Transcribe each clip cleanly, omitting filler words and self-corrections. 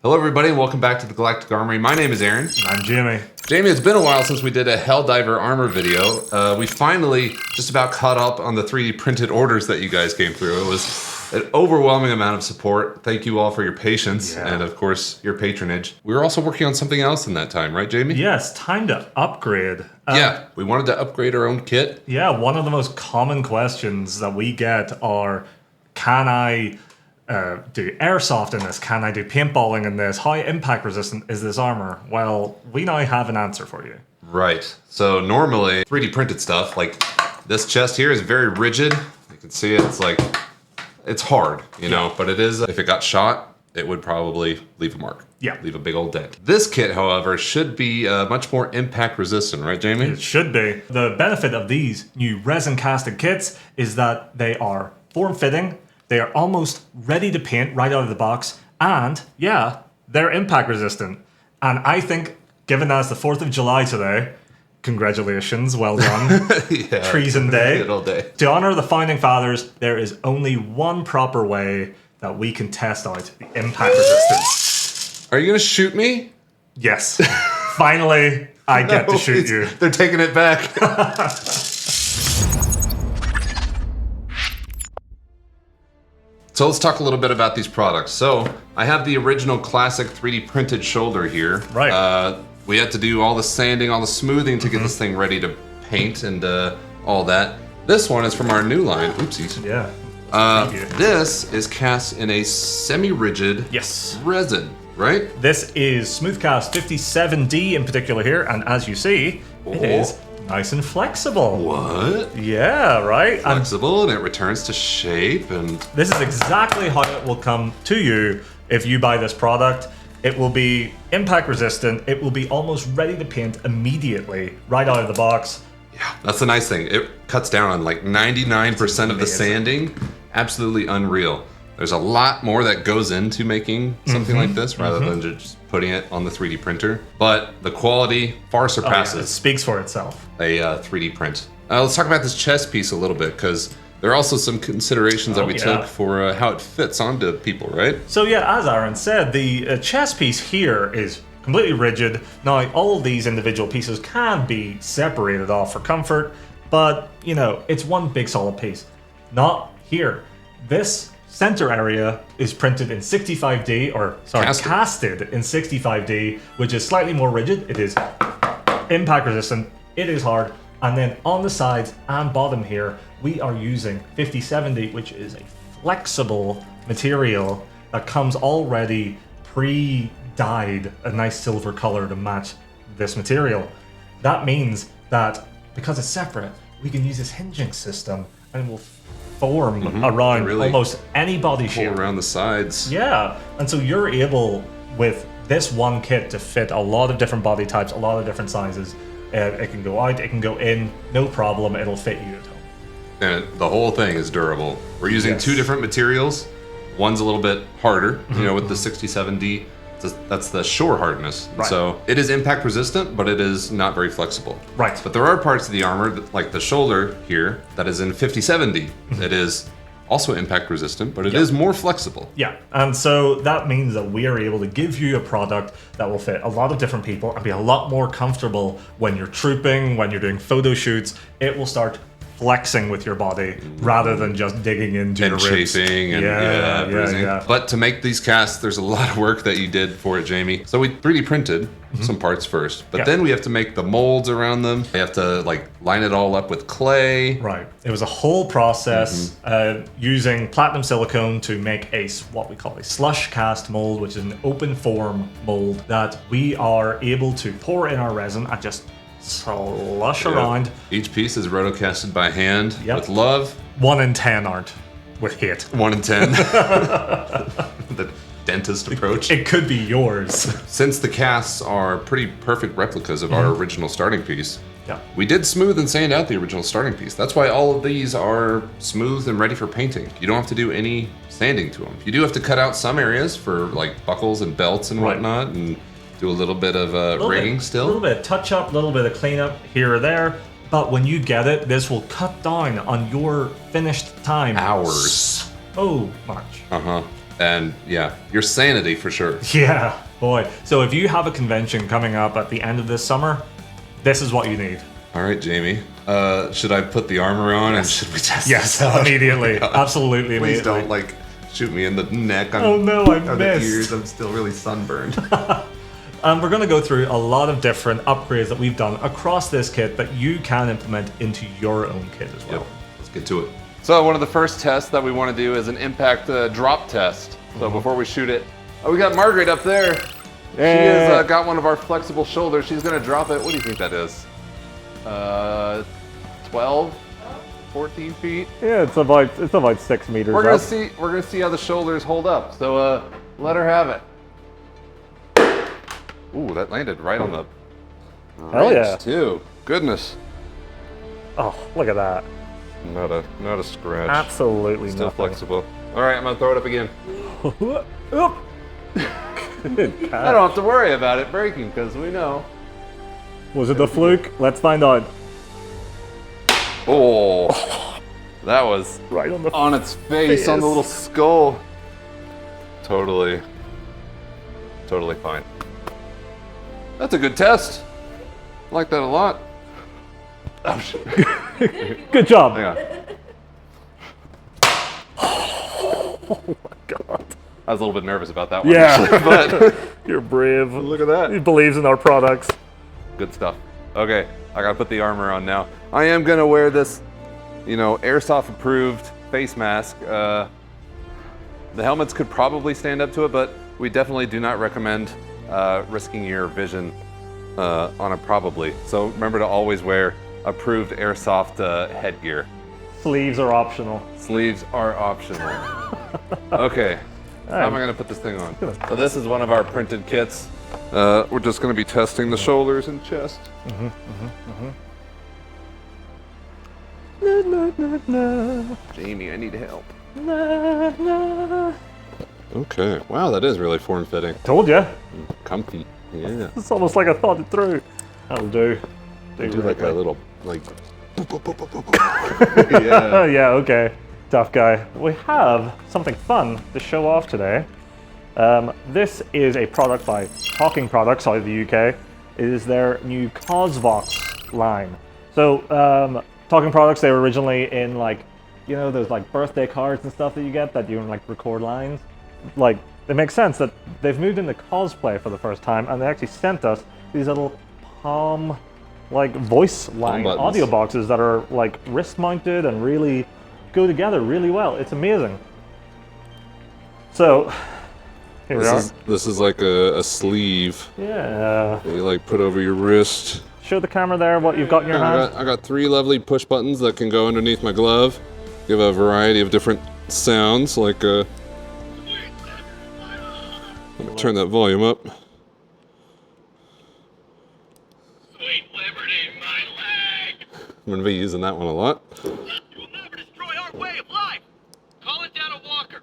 Hello everybody and welcome back to the Galactic Armory. My name is Aaron. I'm Jimmy. Jamie, it's been a while since we did a Helldiver armor video. We finally just about caught up on the 3D printed orders that you guys came through. It was an overwhelming amount of support. Thank you all for your patience and of course your patronage. We were also working on something else in that time, right Jamie? Yes, time to upgrade. We wanted to upgrade our own kit. Yeah, one of the most common questions that we get are, can I do airsoft in this? Can I do paintballing in this? How impact resistant is this armor? Well, we now have an answer for you. Right. So normally 3D printed stuff, like this chest here is very rigid. You can see it, it's hard, you know, but it is, if it got shot, it would probably leave a mark. Yeah. Leave a big old dent. This kit, however, should be much more impact resistant, right, Jamie? It should be. The benefit of these new resin casted kits is that they are form fitting. They are almost ready to paint right out of the box. And yeah, they're impact resistant. And I think, given that it's the 4th of July today, congratulations, well done. Treason Day. Good old day. To honor the founding fathers, there is only one proper way that we can test out the impact resistance. Are you gonna shoot me? Yes. Finally, I get to shoot you. They're taking it back. So let's talk a little bit about these products. So I have the original classic 3D printed shoulder here. Right. We had to do all the sanding, all the smoothing to get this thing ready to paint and all that. This one is from our new line. Oopsies. Yeah. This is cast in a semi-rigid resin, right? This is Smoothcast 57D in particular here, and as you see, it is nice and flexible. What? Yeah, right? Flexible and it returns to shape and... This is exactly how it will come to you if you buy this product. It will be impact resistant. It will be almost ready to paint immediately, right out of the box. Yeah, that's the nice thing. It cuts down on like 99% of the sanding. Absolutely unreal. There's a lot more that goes into making something like this rather than just putting it on the 3D printer. But the quality far surpasses It speaks for itself. a 3D print. Let's talk about this chest piece a little bit because there are also some considerations that we took for how it fits onto people, right? So yeah, as Aaron said, the chest piece here is completely rigid. Now, all of these individual pieces can be separated off for comfort, but, you know, it's one big solid piece. Not here. This center area is printed in 65D, or sorry, casted in 65D, which is slightly more rigid. It is impact resistant, it is hard, and then on the sides and bottom here, we are using 5070, which is a flexible material that comes already pre-dyed a nice silver color to match this material. That means that because it's separate, we can use this hinging system and it will form around really almost any body shape. Around the sides. Yeah, and so you're able with this one kit to fit a lot of different body types, a lot of different sizes. It can go out, it can go in, no problem, it'll fit you at home. And the whole thing is durable. We're using two different materials. One's a little bit harder, you know, with the 67D. That's the shore hardness. Right. So it is impact resistant, but it is not very flexible. Right. But there are parts of the armor, like the shoulder here, that is in 5070. It is also impact resistant, but it is more flexible. Yeah, and so that means that we are able to give you a product that will fit a lot of different people and be a lot more comfortable when you're trooping, when you're doing photo shoots. It will start flexing with your body rather than just digging into your ribs. Chafing and bruising. But to make these casts, there's a lot of work that you did for it, Jamie. So we 3D printed some parts first, but then we have to make the molds around them. We have to like line it all up with clay. Right. It was a whole process using platinum silicone to make what we call a slush cast mold, which is an open form mold that we are able to pour in our resin and just slush around. Each piece is rotocasted by hand with love. 1 in 10 aren't with hate. 1 in 10. The dentist approach. It could be yours. Since the casts are pretty perfect replicas of our original starting piece, Yeah. We did smooth and sand out the original starting piece. That's why all of these are smooth and ready for painting. You don't have to do any sanding to them. You do have to cut out some areas for like buckles and belts and whatnot, and do a little bit of rigging still. A little bit of touch up, a little bit of cleanup here or there. But when you get it, this will cut down on your finished time. Hours. So much. And yeah, your sanity for sure. Yeah, boy. So if you have a convention coming up at the end of this summer, this is what you need. All right, Jamie. Should I put the armor on and should we test Yes, this out? immediately. Absolutely Please immediately. don't like shoot me in the neck. Oh no, I the missed. ears. I'm still really sunburned. And we're going to go through a lot of different upgrades that we've done across this kit that you can implement into your own kit as well. Yep. Let's get to it. So one of the first tests that we want to do is an impact drop test. So before we shoot it, we got Margaret up there. She has got one of our flexible shoulders. She's going to drop it. What do you think that is? 12, 14 feet. Yeah, it's about 6 meters. We're up. gonna see how the shoulders hold up. So let her have it. Ooh, that landed right on the Hell yeah. ridge, too. Goodness. Oh, look at that. Not a scratch. Absolutely Still nothing. flexible. All right, I'm gonna throw it up again. Oop. I don't have to worry about it breaking because we know. Was it the fluke? Let's find out. Oh, that was Right on the on its face on the little skull. Totally fine. That's a good test. I like that a lot. Oh, shit. Good job. Hang on. Oh my god. I was a little bit nervous about that one. Yeah. actually, but You're brave. look at that. He believes in our products. Good stuff. Okay, I gotta put the armor on now. I am gonna wear this, airsoft approved face mask. The helmets could probably stand up to it, but we definitely do not recommend risking your vision on it probably. So remember to always wear approved airsoft headgear. Sleeves are optional. Sleeves are optional. Okay, how am I gonna put this thing on? So this is one of our printed kits. We're just gonna be testing the shoulders and chest. Jamie, I need help. Okay, wow, that is really form-fitting. Told ya. Comfy. Yeah. It's almost like I thought it through. That'll do. Do like a little, like... Oh, yeah. yeah, okay. Tough guy. We have something fun to show off today. This is a product by Talking Products out of the UK. It is their new Cosvox line. So, Talking Products, they were originally in those birthday cards and stuff that you get that you record lines. It makes sense that they've moved into cosplay for the first time, and they actually sent us these little palm voice line buttons. audio boxes that are wrist mounted and really go together really well. It's amazing. So here we are. This is like a sleeve Yeah. that you put over your wrist. Show the camera there what you've got in your hand. I got 3 lovely push buttons that can go underneath my glove. Give a variety of different sounds, let me turn that volume up. Sweet liberty, my leg! I'm gonna be using that one a lot. You will never destroy our way of life! Call it down a walker.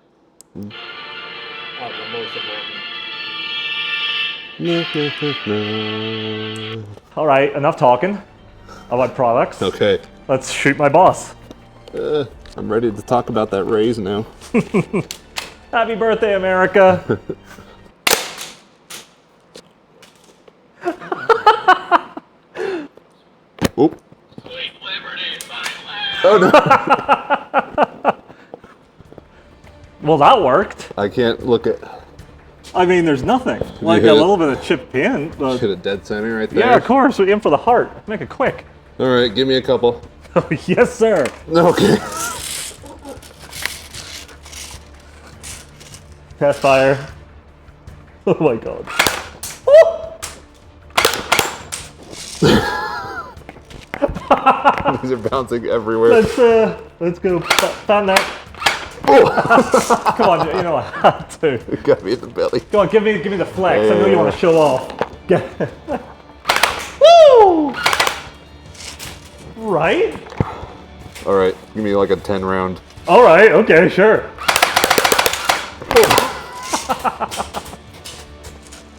All right, enough talking about products. Okay, Let's shoot my boss. I'm ready to talk about that raise now. Happy birthday, America. Oop. Sweet liberty, my leg! Oh no! Well, that worked. I can't look at. I mean, there's nothing. Like hit a it. little bit of chipped paint. But Hit a dead center right there. yeah, of course. We aim for the heart. Make it quick. All right, give me a couple. Oh, yes, sir. Okay. Test fire. Oh my god. These are bouncing everywhere. Let's go. Fan that. Come on, you know I had to. It got me in the belly. Come on, give me the flex. I know you want to show off. Woo! Right? All right, give me like a 10 round. All right. Okay. Sure.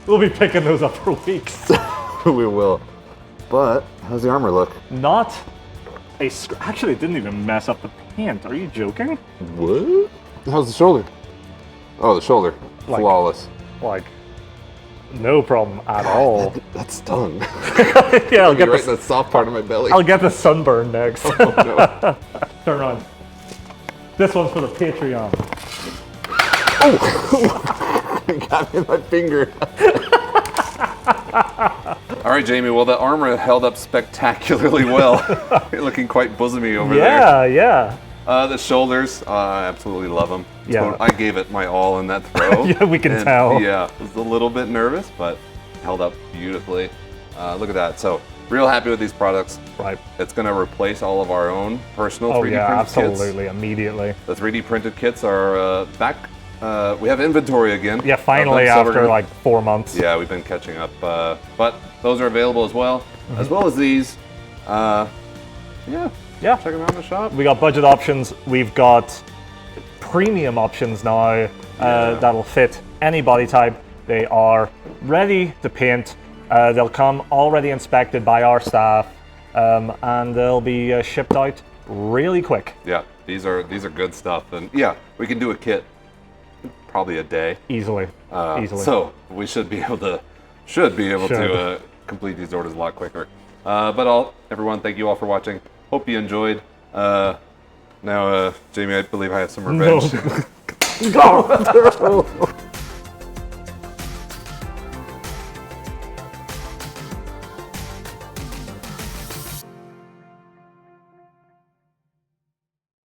We'll be picking those up for weeks. We will. But how's the armor look? Not a actually, it didn't even mess up the paint. Are you joking? What? How's the shoulder? Oh, the shoulder. Like- Flawless. Like, no problem at all. That stung. Yeah, I'll get right in the the soft part of my belly. I'll get the sunburn next. No. Turn around. This one's for the Patreon. It got me in my finger. All right, Jamie. Well, the armor held up spectacularly well. You're looking quite bosomy over there. Yeah. The shoulders, I absolutely love them. Yeah. I gave it my all in that throw. Yeah, we can And, tell. Yeah, I was a little bit nervous, but held up beautifully. Look at that. So, real happy with these products. Right. It's going to replace all of our own personal Oh 3D yeah, printed absolutely, kits. immediately. The 3D printed kits are back. We have inventory again. Yeah, of finally them, so we're after gonna- like 4 months. Yeah, we've been catching up. But those are available as well as these. Yeah, Yeah. check them out in the shop. We got budget options. We've got premium options now that'll fit any body type. They are ready to paint. They'll come already inspected by our staff, and they'll be shipped out really quick. Yeah, these are good stuff, and yeah, we can do a kit probably a day. Easily. Easily. So we should be able to complete these orders a lot quicker. But everyone, thank you all for watching. Hope you enjoyed. Now, Jamie, I believe I have some revenge. No.